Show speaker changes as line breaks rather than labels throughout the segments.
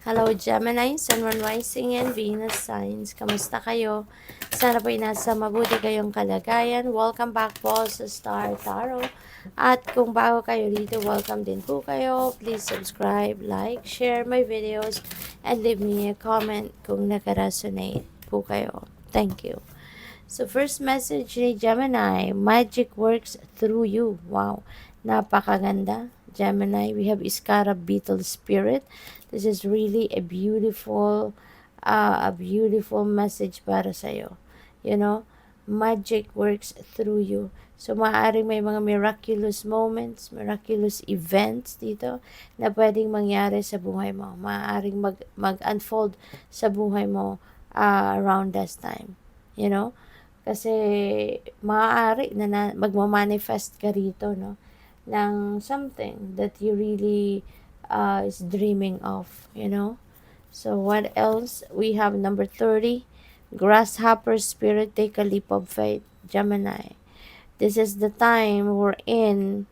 Hello Gemini, Sun, Moon, Rising, and Venus signs. Kamusta kayo? Sana po'y nasa mabuti kayong kalagayan. Welcome back po sa Star Tarot. At kung bago kayo dito, welcome din po kayo. Please subscribe, like, share my videos, and leave me a comment kung nakaresonate po kayo. Thank you. So first message ni Gemini, magic works through you. Wow, napakaganda. Gemini, we have Scarab Beetle Spirit. This is really a beautiful message para sa'yo. You know, magic works through you. So, maaaring may mga miraculous moments, miraculous events dito na pwedeng mangyari sa buhay mo. Maaaring mag-unfold sa buhay mo around this time. You know? Kasi maaari na magma-manifest ka rito, no? Ng something that you really is dreaming of, you know? So, what else? We have number 30. Grasshopper spirit, take a leap of faith. Gemini. This is the time we're in.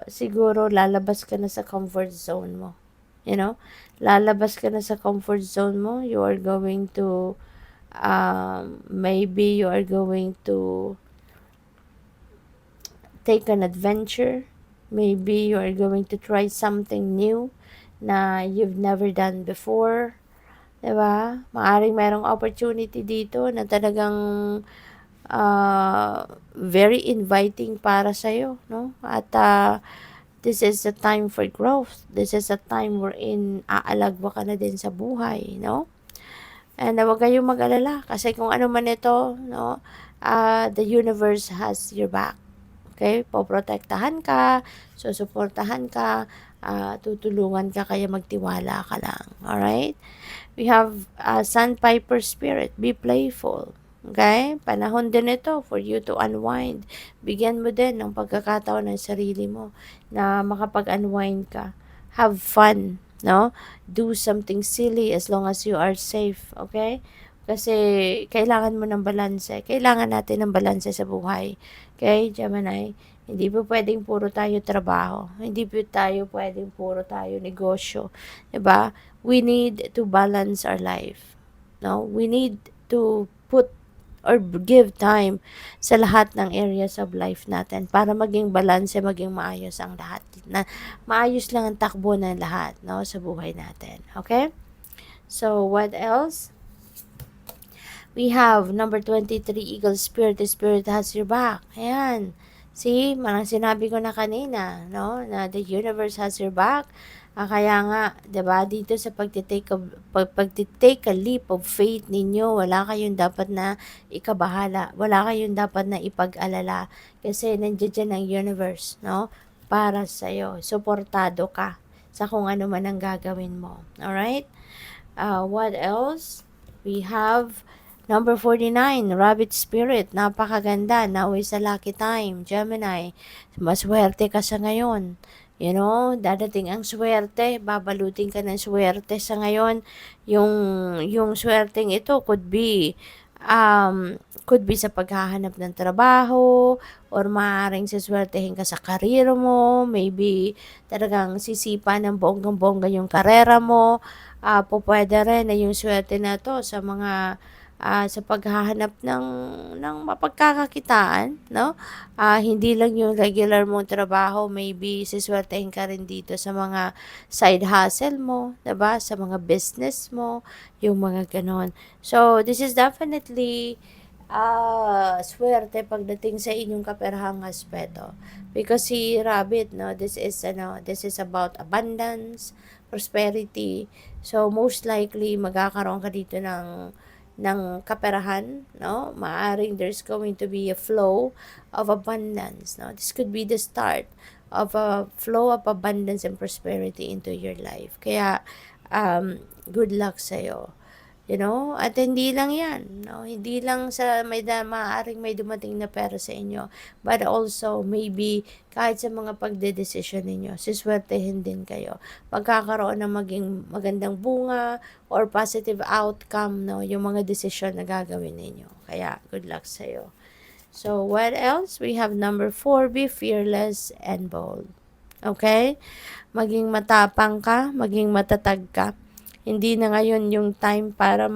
Siguro lalabas ka na sa comfort zone mo. You know? Lalabas ka na sa comfort zone mo. You are going to maybe you are going to take an adventure. Maybe you are going to try something new na you've never done before. Diba? Maaring mayroong opportunity dito na talagang very inviting para sa'yo, no? At this is a time for growth. This is a time wherein aalagwa ka na din sa buhay, no? And huwag kayong mag-alala kasi kung ano man ito, no, the universe has your back. Okay? Poprotektahan ka, susuportahan ka, tutulungan ka, kaya magtiwala ka lang. Alright? We have Sandpiper Spirit. Be playful. Okay? Panahon din ito for you to unwind. Bigyan mo din ng pagkakataon ng sarili mo na makapag-unwind ka. Have fun. No? Do something silly as long as you are safe. Okay? Kasi kailangan mo ng balanse. Kailangan natin ng balanse sa buhay. Okay, Gemini? Hindi po pwedeng puro tayo trabaho. Hindi po tayo pwedeng puro tayo negosyo. 'Di ba? We need to balance our life. No? We need to put or give time sa lahat ng areas of life natin para maging balance, maging maayos ang lahat. Na maayos lang ang takbo ng lahat, no, sa buhay natin. Okay? So, what else? We have number 23, Eagle Spirit. The Spirit has your back. Ayan. See, parang sinabi ko na kanina, no, na the universe has your back. Kaya nga, 'di ba, dito sa pagtitake a leap of faith ninyo, wala kayong dapat na ikabahala. Wala kayong dapat na ipag-alala kasi nandiyan diyan ang universe, no, para sa iyo. Suportado ka sa kung ano man ang gagawin mo. All right? What else? We have number 49, Rabbit Spirit. Napakaganda. Nauwi sa lucky time. Gemini, maswerte ka sa ngayon. You know, dadating ang swerte, babalutin ka ng swerte sa ngayon. Yung swerteng ito could be sa paghahanap ng trabaho, or maaaring siswertehin ka sa karir mo, maybe talagang sisipa ng bonggang-bongga yung karera mo. Pwede rin na yung swerte na to sa mga sa paghahanap ng mapagkakakitaan, no? Hindi lang yung regular mong trabaho, maybe siswertehin ka rin dito sa mga side hustle mo, 'di ba? Sa mga business mo, yung mga ganon. So, this is definitely swerte pagdating sa inyong kaperahang aspeto. Because si Rabbit, no, this is about abundance, prosperity. So, most likely, magkakaroon ka dito ng kaperahan, no? Maaring there's going to be a flow of abundance, no? This could be the start of a flow of abundance and prosperity into your life. Kaya, good luck sa'yo. You know? At hindi lang yan, no? Hindi lang sa maaaring may dumating na pera sa inyo, but also maybe kahit sa mga pagdedesisyon ninyo, siswertehin din kayo. Magkakaroon ng maging magandang bunga or positive outcome, no? Yung mga desisyon na gagawin ninyo. Kaya, good luck sa'yo. So, what else? We have number 4, be fearless and bold. Okay? Maging matapang ka, maging matatag ka. Hindi na ngayon yung time para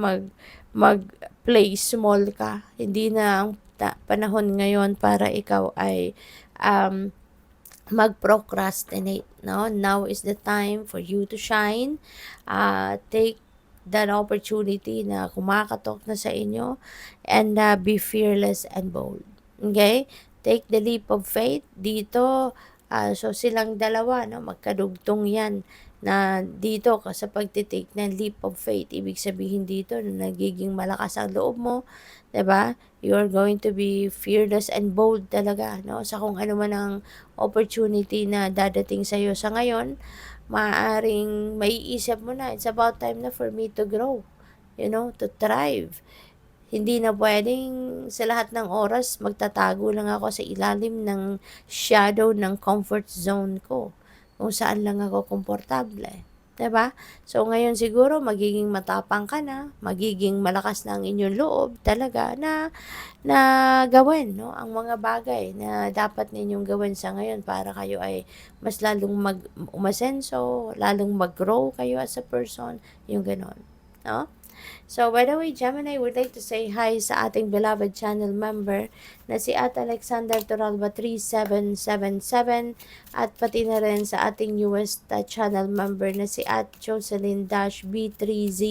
mag-play small ka. Hindi na ang panahon ngayon para ikaw ay um, mag-procrastinate, no? Now is the time for you to shine. Take that opportunity na kumakatok na sa inyo and be fearless and bold. Okay? Take the leap of faith. Dito, so silang dalawa, no? Magkadugtong yan na dito sa pagtitake ng leap of faith. Ibig sabihin dito na nagiging malakas ang loob mo, 'di ba? You're going to be fearless and bold talaga, no? Sa kung ano man ang opportunity na dadating sa iyo sa ngayon, maaaring maiisip mo na, it's about time na for me to grow, to thrive. Hindi na puwedeng sa lahat ng oras magtatago lang ako sa ilalim ng shadow ng comfort zone ko, kung saan lang ako komportable, 'di ba? So, ngayon siguro magiging matapang ka na, magiging malakas na ang inyong loob talaga na na gawin, no, ang mga bagay na dapat ninyong gawin sa ngayon para kayo ay mas lalong umasenso, lalong mag-grow kayo as a person, yung gano'n, no? So, by the way, Gemini, would like to say hi sa ating beloved channel member na si at Alexander Toralba 3777 at pati na rin sa ating newest channel member na si at Jocelyn-B3Z.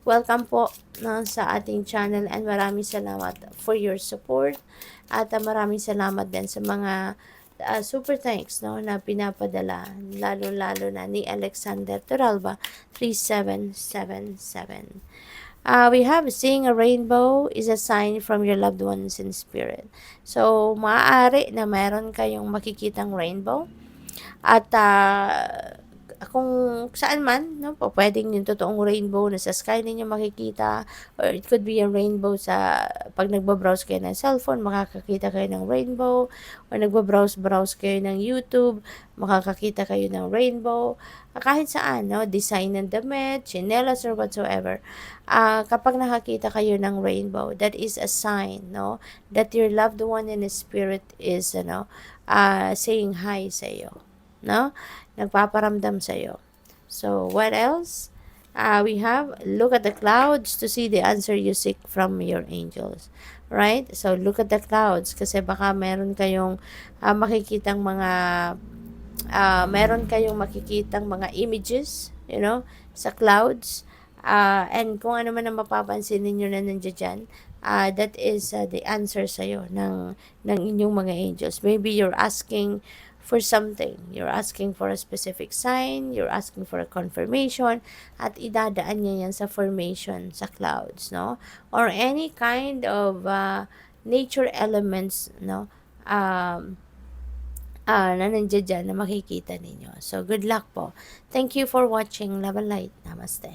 Welcome po sa ating channel and maraming salamat for your support at maraming salamat din sa mga super thanks na pinapadala lalo-lalo na ni Alexander Toralba 3777. We have seeing a rainbow is a sign from your loved ones in spirit. So, maaari na meron kayong makikitang rainbow at kung saan man, no, pwedeng yung totoong rainbow na sa sky ninyo makikita, or it could be a rainbow sa pag nagbabrowse kayo ng cellphone, makakakita kayo ng rainbow, or nagbabrowse kayo ng YouTube, makakakita kayo ng rainbow, kahit saan, no, design ng damit, chinelas, or whatsoever. Kapag nakakita kayo ng rainbow, that is a sign, no, that your loved one in the spirit is, saying hi sa iyo, no? Nagpaparamdam sa iyo. So, what else? We have, look at the clouds to see the answer you seek from your angels. Right? So, look at the clouds kasi baka meron kayong makikitang mga images, sa clouds. And kung ano man ang mapapansin ninyo na nandiyan dyan, that is the answer sa'yo ng inyong mga angels. Maybe you're asking for something. You're asking for a specific sign, you're asking for a confirmation, at idadaan niya yan sa formation sa clouds, no? Or any kind of nature elements, no? Na nandiyan dyan na makikita ninyo. So, good luck po. Thank you for watching. Love and light. Namaste.